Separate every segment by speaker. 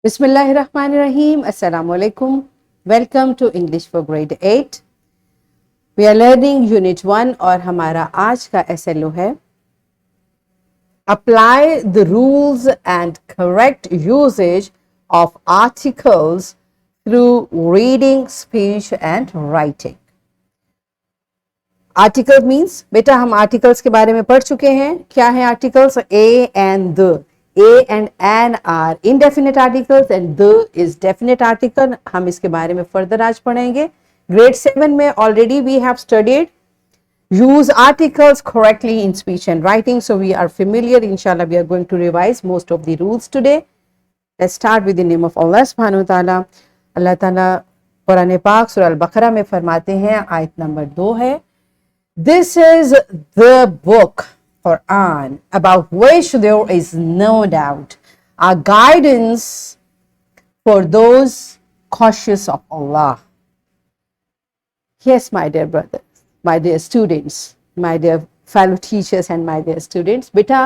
Speaker 1: Bismillahirrahmanirrahim. Assalamu alaikum. Welcome to English for Grade 8. We are learning Unit 1 और हमारा आज का SLO है Apply the rules and correct usage of articles through reading, speech and writing. Article means बेटा हम articles के बारे में पढ़ चुके हैं. क्या है articles? A and the. A and an are indefinite articles and the is definite article. हम इसके बारे में further आज पढ़ेंगे. Grade 7 में already we have studied use articles correctly in speech and writing. So we are familiar. Inshallah we are going to revise most of the rules today. Let's start with the name of Allah subhanahu wa ta'ala. Allah ta'ala Quran पाक सूरह अल-बकरा में फरमाते हैं, आयत number 2 है, This is the book, Quran, about which there is no doubt, a guidance for those cautious of Allah. Yes, my dear brothers, my dear students, my dear fellow teachers and my dear students, बेटा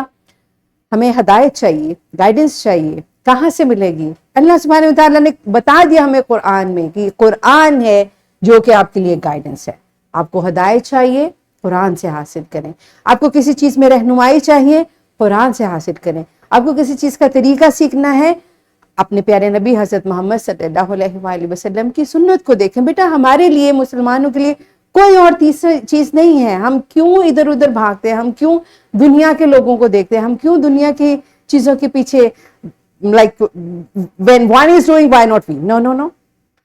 Speaker 1: हमें हदायत चाहिए, guidance चाहिए. कहाँ से मिलेगी? अल्लाह सुब्हानहू व तआला ने बता दिया हमें कुरान में कि कुरान है जो कि आपके लिए गाइडेंस है. आपको हदायत चाहिए, कुरान से हासिल करें. आपको किसी चीज में रहनुमाई चाहिए, कुरान से हासिल करें. आपको किसी चीज का तरीका सीखना है, अपने प्यारे नबी हजरत मोहम्मद सल्लल्लाहु अलैहि वसल्लम की सुन्नत को देखें. बेटा हमारे लिए, मुसलमानों के लिए कोई और तीसरी चीज नहीं है. हम क्यों इधर उधर भागते हैं? हम क्यों दुनिया के लोगों को देखते हैं? हम क्यों दुनिया की चीजों के पीछे, like when one is doing, why not we? No.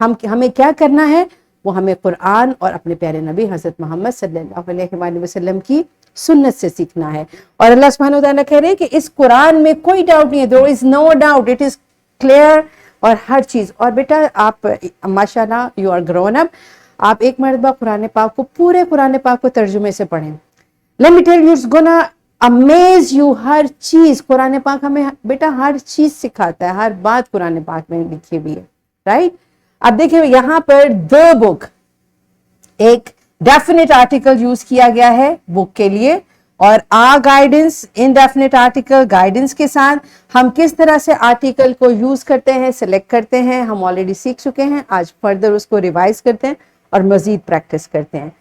Speaker 1: हमें क्या करना है? वो हमें कुरान और अपने प्यारे नबी हजरत मोहम्मद सल्लल्लाहु अलैहि वसल्लम की सुन्नत से सीखना है. और अल्लाह सुब्हानहू व तआला कह रहे हैं कि इस कुरान में कोई डाउट नहीं है. There is no doubt, it is clear. और हर चीज. और बेटा आप माशाल्लाह यू आर ग्रोन अप. आप एक मरतबा कुरान पाक को, पूरे कुरान पाक को तर्जुमे से पढ़ें. Let me tell you, it's gonna amaze you. हर चीज कुरान पाक हमें बेटा हर चीज सिखाता है. हर बात कुरान पाक में लिखी हुई है. राइट. अब देखिए यहाँ पर द बुक, एक डेफिनेट आर्टिकल यूज किया गया है बुक के लिए, और आ गाइडेंस इनडेफिनेट आर्टिकल गाइडेंस के साथ हम किस तरह से आर्टिकल को यूज करते हैं, सिलेक्ट करते हैं, हम ऑलरेडी सीख चुके हैं. आज फर्दर उसको रिवाइज करते हैं और मजीद प्रैक्टिस करते हैं.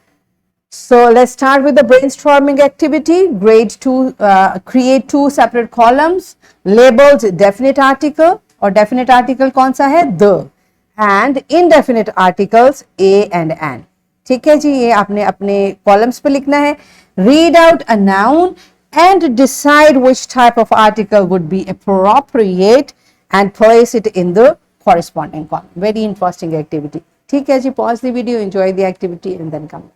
Speaker 1: So let's start with the brainstorming activity. Grade 2, create 2 separate columns labeled definite article, और definite article कौन सा है? The. And indefinite articles A and an. ठीक है जी, ये आपने अपने कॉलम्स पे लिखना है. Read out a noun and decide which type of article would be appropriate and place it in the corresponding column. Very interesting activity. ठीक है जी, pause the video, enjoy the activity and then come back.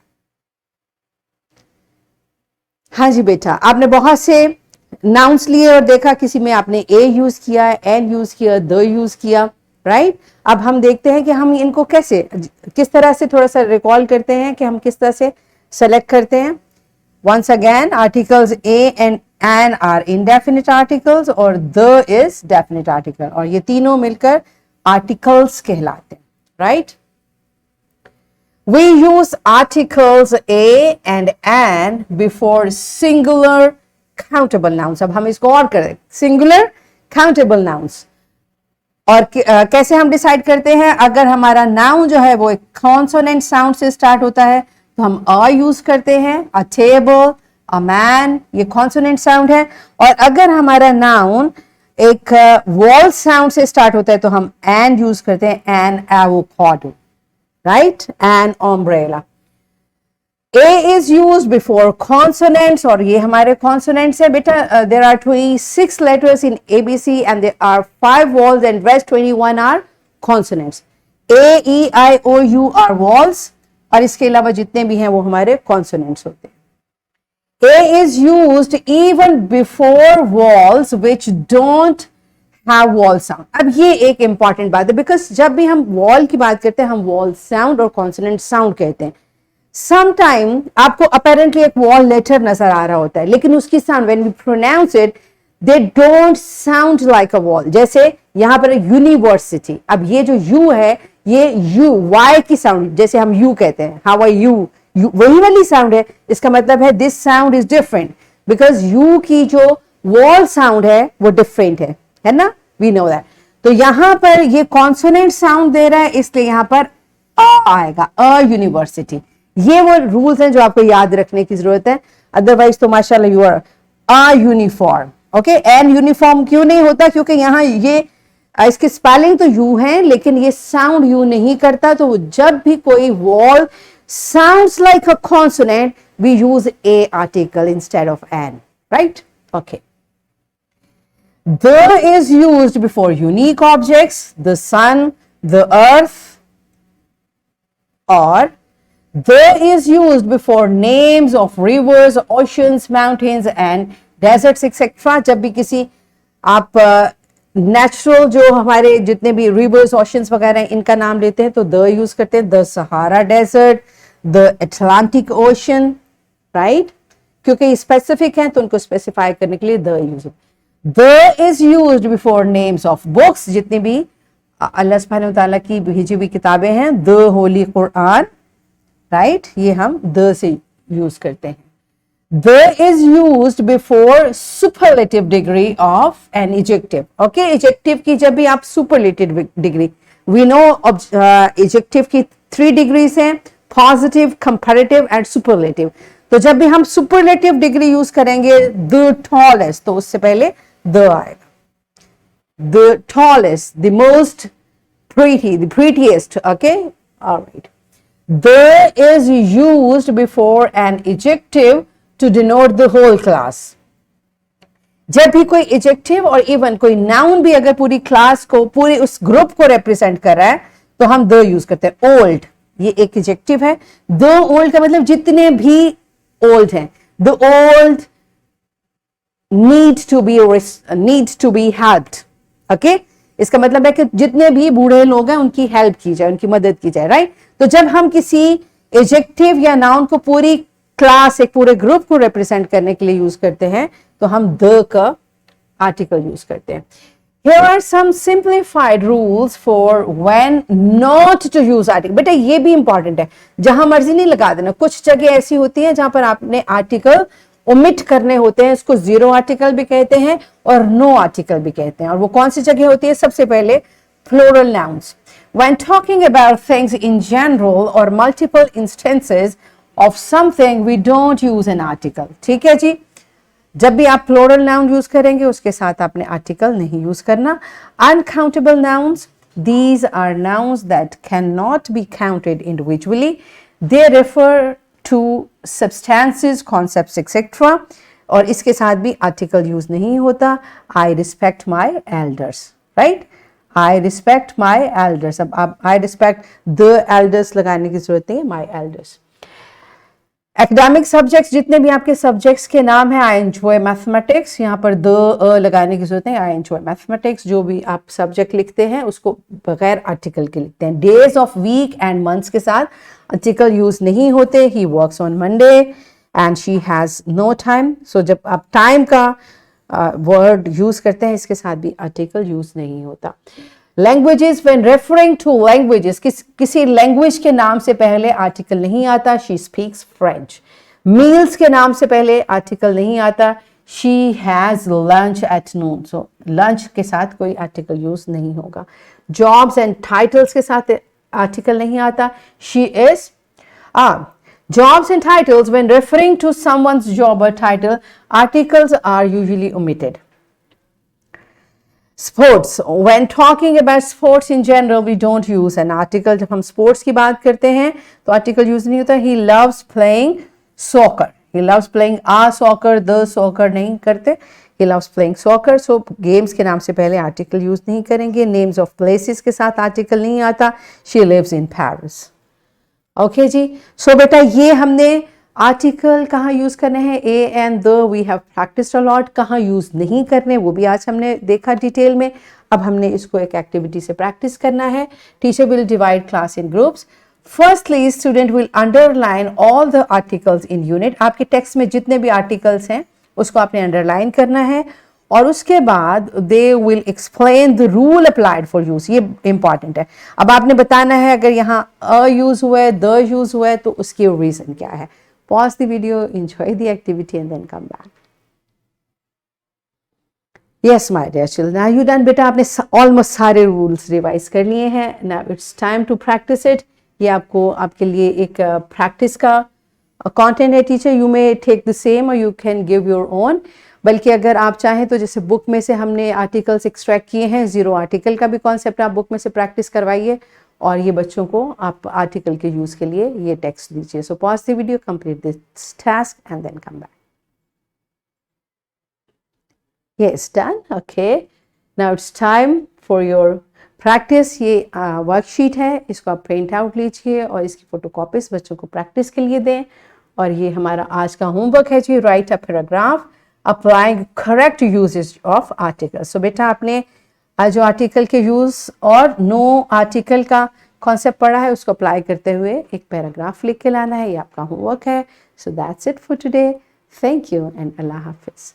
Speaker 1: हाँ जी बेटा, आपने बहुत से nouns लिए और देखा किसी में आपने ए यूज किया, एन यूज किया, द यूज किया. राइट. अब हम देखते हैं कि हम इनको कैसे, किस तरह से थोड़ा सा रिकॉल करते हैं कि हम किस तरह से सेलेक्ट करते हैं. Once again, articles a and an are indefinite articles और द इज डेफिनिट आर्टिकल, और ये तीनों मिलकर आर्टिकल्स कहलाते हैं. Right. We use articles a and an before singular countable nouns. अब हम इसको और करें, singular countable nouns. और कैसे हम डिसाइड करते हैं? अगर हमारा नाउन जो है वो एक कॉन्सोनेंट साउंड से स्टार्ट होता है तो हम अ यूज करते हैं. अ टेबल, अ मैन, ये कॉन्सोनेंट साउंड है. और अगर हमारा नाउन एक वॉल साउंड से स्टार्ट होता है तो हम एन यूज करते हैं. An avocado. Right? An umbrella. A is used before consonants, और ये हमारे consonants है बेटा. There are 26 letters in ABC and there are 5 vowels and rest 21 are consonants. A, E, I, O, U are vowels, और इसके अलावा जितने भी हैं वो हमारे consonants होते हैं. A is used even before vowels which don't have wall sound. अब ये एक इंपॉर्टेंट बात है, बिकॉज जब भी हम वॉल की बात करते हैं हम वॉल साउंड और कॉन्सोनेंट साउंड कहते हैं. समटाइम आपको अपेरेंटली एक वॉल लेटर नजर आ रहा होता है, लेकिन उसकी sound when we pronounce it they don't sound like a vowel. जैसे यहाँ पर यूनिवर्सिटी. अब ये जो यू है, ये यू वाई की साउंड, जैसे हम यू कहते हैं, हाउ आर यू, वही वाली साउंड है. इसका मतलब है this sound is different, because U की जो वॉल साउंड है वो डिफरेंट है ना. We know that. तो यहां पर ये कॉन्सोनेंट साउंड दे रहा है, इसलिए यहां पर अ आएगा, अ यूनिवर्सिटी। ये वो रूल्स हैं जो आपको याद रखने की जरूरत है, अदरवाइज तो माशाल्लाह you are a uniform. Okay, an uniform क्यों नहीं होता? क्योंकि यहां ये इसकी स्पेलिंग तो यू है लेकिन ये साउंड यू नहीं करता। तो जब भी कोई vowel sounds like a consonant, we use a article instead of an, right? Okay, the is used before unique objects, the sun, the earth, or the is used before names of rivers, oceans, mountains and deserts etc. जब भी किसी आप natural जो हमारे जितने भी reverse, oceans वगैरह इनका नाम लेते हैं तो द यूज करते हैं, the Sahara desert, the Atlantic ocean, right? क्योंकि स्पेसिफिक हैं तो उनको स्पेसिफाई करने के लिए the use. The is used before names of books, जितनी भी अल्लाह सुब्हानहू तआला की भेजी हुई किताबें हैं, द होली कुरान, राइट? ये हम द से यूज करते हैं। The is used before superlative degree of an adjective. Okay, adjective की जब भी आप superlative degree, we know adjective की 3 degrees हैं, positive, comparative and superlative। तो जब भी हम superlative degree यूज करेंगे, the tallest, तो उससे पहले द आएगा, the tallest, the most pretty, the prettiest, okay, all right. The is used before an adjective to denote the whole class. जब भी कोई adjective और even कोई noun भी अगर पूरी क्लास को, पूरे उस ग्रुप को represent कर रहा है तो हम the यूज करते हैं। old, ये एक adjective है। the old का मतलब जितने भी old हैं, the old need to be helped, okay? इसका मतलब है कि जितने भी बूढ़े लोग हैं उनकी हेल्प की जाए, उनकी मदद की जाए, राइट? तो जब हम किसी एडजेक्टिव या नाउन को पूरी क्लास, एक पूरे ग्रुप को रिप्रेजेंट करने के लिए यूज करते हैं तो हम द का आर्टिकल यूज करते हैं। Here are some simplified rules for when not to use article। बेटा ये भी इंपॉर्टेंट है, जहां मर्जी नहीं लगा देना। कुछ जगह ऐसी होती है जहां पर आपने आर्टिकल ओमिट करने होते हैं, इसको जीरो आर्टिकल भी कहते हैं और नो आर्टिकल भी कहते हैं। और वो कौन सी जगह होती है? सबसे पहले plural nouns. When talking about things in general or multiple instances of something, we don't use an article। ठीक है जी, जब भी आप प्लूरल नाउन यूज करेंगे उसके साथ आपने आर्टिकल नहीं यूज करना। Uncountable nouns, these are nouns that cannot be counted individually, they refer to substances, concepts etc. और इसके साथ भी आर्टिकल यूज नहीं होता। I respect my elders, right? I respect my elders। अब आप I respect the elders लगाने की जरूरत नहीं है, my elders। एकेडमिक सब्जेक्ट्स, जितने भी आपके सब्जेक्ट्स के नाम है, आई एंजॉय मैथमेटिक्स, यहाँ पर द लगाने की जरूरत है, आई एंजॉय मैथमेटिक्स। जो भी आप सब्जेक्ट लिखते हैं उसको बगैर आर्टिकल के लिखते हैं। Days of week and months के साथ आर्टिकल यूज नहीं होते। He works on Monday and she has no time. So जब आप टाइम का वर्ड यूज करते हैं इसके साथ भी आर्टिकल यूज नहीं होता। Languages, when referring to languages, किसी लैंग्वेज के नाम से पहले आर्टिकल नहीं आता। She speaks French. मील्स के नाम से पहले आर्टिकल नहीं आता। She has lunch at noon. So lunch के साथ कोई आर्टिकल यूज नहीं होगा। जॉब्स एंड टाइटल्स के साथ आर्टिकल नहीं आता। She is jobs and titles, when referring to someone's job or title, articles are usually omitted. Sports, when talking about sports in general, we don't use an article। जब हम sports की बात करते हैं तो article use नहीं होता। He loves playing soccer। He loves playing a soccer, the soccer नहीं करते। He loves playing soccer। So games के नाम से पहले article use नहीं करेंगे। Names of places के साथ article नहीं आता। She lives in Paris। Okay जी, सो बेटा ये हमने आर्टिकल कहाँ यूज करने हैं, A and the we have practised a lot. कहाँ यूज नहीं करने वो भी आज हमने देखा डिटेल में। अब हमने इसको एक एक्टिविटी से प्रैक्टिस करना है। Teacher will divide class in groups. Firstly student will underline all the articles in unit. आपके टेक्स्ट में जितने भी आर्टिकल्स हैं उसको आपने अंडरलाइन करना है और उसके बाद they will explain the rule applied for use. ये इंपॉर्टेंट है। अब आपने बताना है अगर यहाँ अ यूज हुआ है, द यूज हुआ है तो उसकी रीजन क्या है। Pause the video, enjoy the activity and then come back. Yes my dear children, now you done बेटा, आपने ऑलमोस्ट सारे रूल्स रिवाइज कर लिए हैं. Now it's time to practice it. ये आपको आपके लिए एक प्रैक्टिस का कंटेंट है. Teacher you may take the same और you can give your own. बल्कि अगर आप चाहें तो जैसे बुक में से हमने आर्टिकल्स एक्सट्रैक्ट किए हैं, 0 आर्टिकल का भी कॉन्सेप्ट आप बुक में से प्रैक्टिस करवाइए और ये बच्चों को आप आर्टिकल के यूज़ के लिए ये टेक्स्ट दीजिए. So pause the video, complete this task and then come back. Yes, done. Okay. Now it's time for your practice. ये वर्कशीट है, इसको आप प्रिंट आउट लीजिए और इसकी फोटोकॉपीज बच्चों को प्रैक्टिस के लिए दें. और ये हमारा आज का होमवर्क है जी, write a paragraph applying correct usages of article. So बेटा आपने आज जो आर्टिकल के यूज और नो आर्टिकल का कॉन्सेप्ट पढ़ा है उसको अप्लाई करते हुए एक पैराग्राफ लिख के लाना है. ये आपका होमवर्क है. So that's it for today. Thank you and Allah Hafiz.